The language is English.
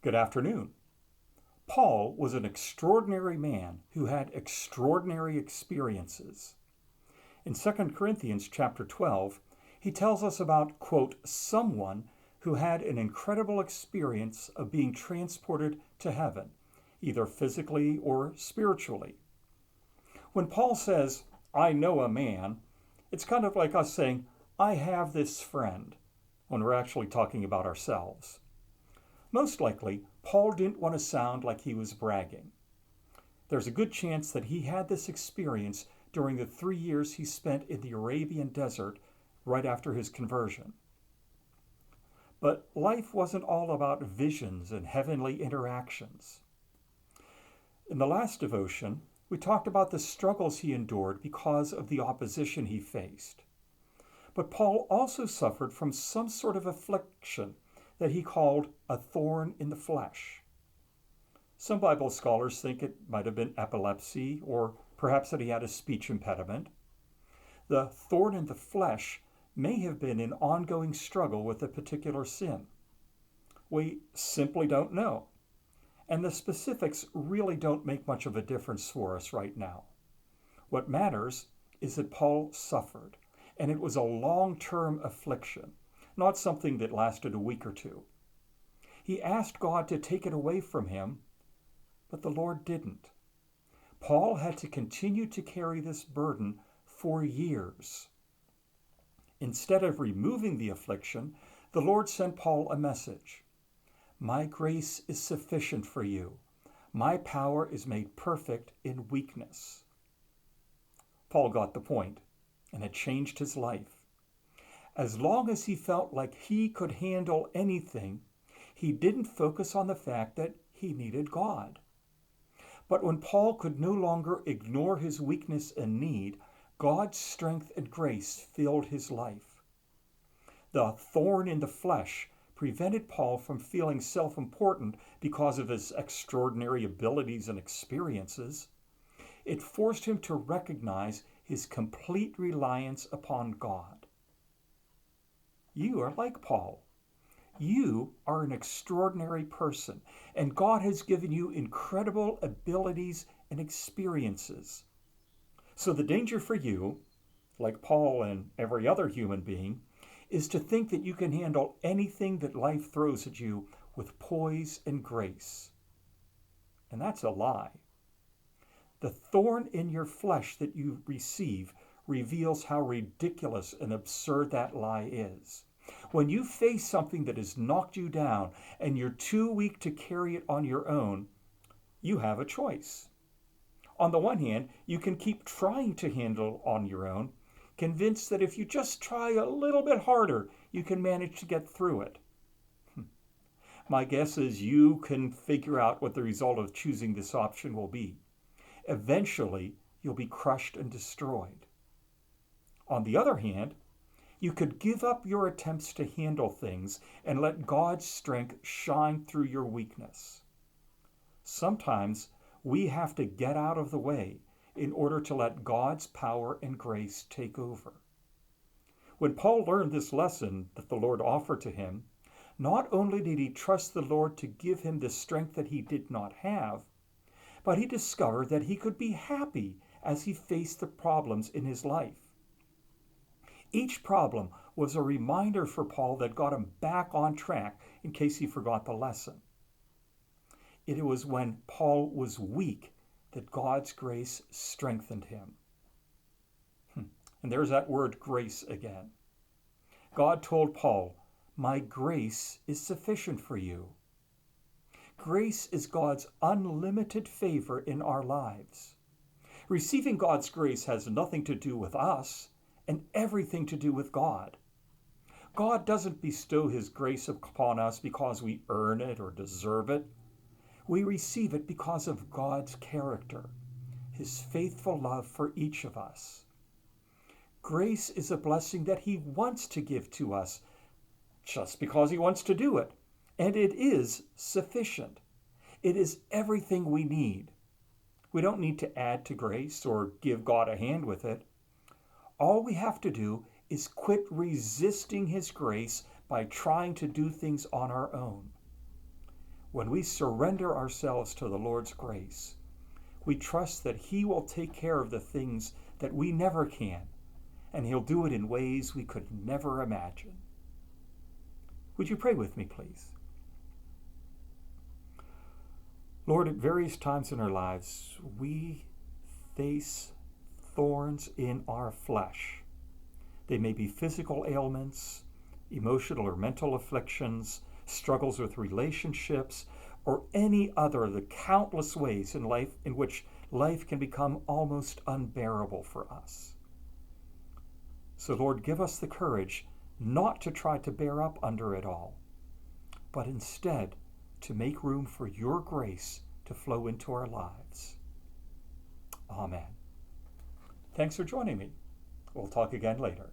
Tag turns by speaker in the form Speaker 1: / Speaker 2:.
Speaker 1: Good afternoon. Paul was an extraordinary man who had extraordinary experiences. In 2 Corinthians chapter 12, he tells us about, quote, someone who had an incredible experience of being transported to heaven, either physically or spiritually. When Paul says, I know a man, it's kind of like us saying, I have this friend, when we're actually talking about ourselves. Most likely, Paul didn't want to sound like he was bragging. There's a good chance that he had this experience during the 3 years he spent in the Arabian desert right after his conversion. But life wasn't all about visions and heavenly interactions. In the last devotion, we talked about the struggles he endured because of the opposition he faced. But Paul also suffered from some sort of affliction that he called a thorn in the flesh. Some Bible scholars think it might have been epilepsy, or perhaps that he had a speech impediment. The thorn in the flesh may have been an ongoing struggle with a particular sin. We simply don't know. And the specifics really don't make much of a difference for us right now. What matters is that Paul suffered, and it was a long-term affliction, not something that lasted a week or two. He asked God to take it away from him, but the Lord didn't. Paul had to continue to carry this burden for years. Instead of removing the affliction, the Lord sent Paul a message. My grace is sufficient for you. My power is made perfect in weakness. Paul got the point, and it changed his life. As long as he felt like he could handle anything, he didn't focus on the fact that he needed God. But when Paul could no longer ignore his weakness and need, God's strength and grace filled his life. The thorn in the flesh prevented Paul from feeling self-important because of his extraordinary abilities and experiences. It forced him to recognize his complete reliance upon God. You are like Paul. You are an extraordinary person, and God has given you incredible abilities and experiences. So the danger for you, like Paul and every other human being, is to think that you can handle anything that life throws at you with poise and grace. And that's a lie. The thorn in your flesh that you receive reveals how ridiculous and absurd that lie is. When you face something that has knocked you down and you're too weak to carry it on your own, you have a choice. On the one hand, you can keep trying to handle on your own, convinced that if you just try a little bit harder, you can manage to get through it. My guess is you can figure out what the result of choosing this option will be. Eventually, you'll be crushed and destroyed. On the other hand, you could give up your attempts to handle things and let God's strength shine through your weakness. Sometimes we have to get out of the way in order to let God's power and grace take over. When Paul learned this lesson that the Lord offered to him, not only did he trust the Lord to give him the strength that he did not have, but he discovered that he could be happy as he faced the problems in his life. Each problem was a reminder for Paul that got him back on track in case he forgot the lesson. It was when Paul was weak that God's grace strengthened him. And there's that word grace again. God told Paul, my grace is sufficient for you. Grace is God's unlimited favor in our lives. Receiving God's grace has nothing to do with us and everything to do with God. God doesn't bestow his grace upon us because we earn it or deserve it. We receive it because of God's character, his faithful love for each of us. Grace is a blessing that he wants to give to us just because he wants to do it. And it is sufficient. It is everything we need. We don't need to add to grace or give God a hand with it. All we have to do is quit resisting his grace by trying to do things on our own. when we surrender ourselves to the Lord's grace, we trust that He will take care of the things that we never can, and He'll do it in ways we could never imagine. Would you pray with me, please? Lord, at various times in our lives, we face thorns in our flesh. They may be physical ailments, emotional or mental afflictions, struggles with relationships, or any other of the countless ways in life in which life can become almost unbearable for us. So, Lord, give us the courage not to try to bear up under it all, but instead to make room for your grace to flow into our lives. Amen. Thanks for joining me. We'll talk again later.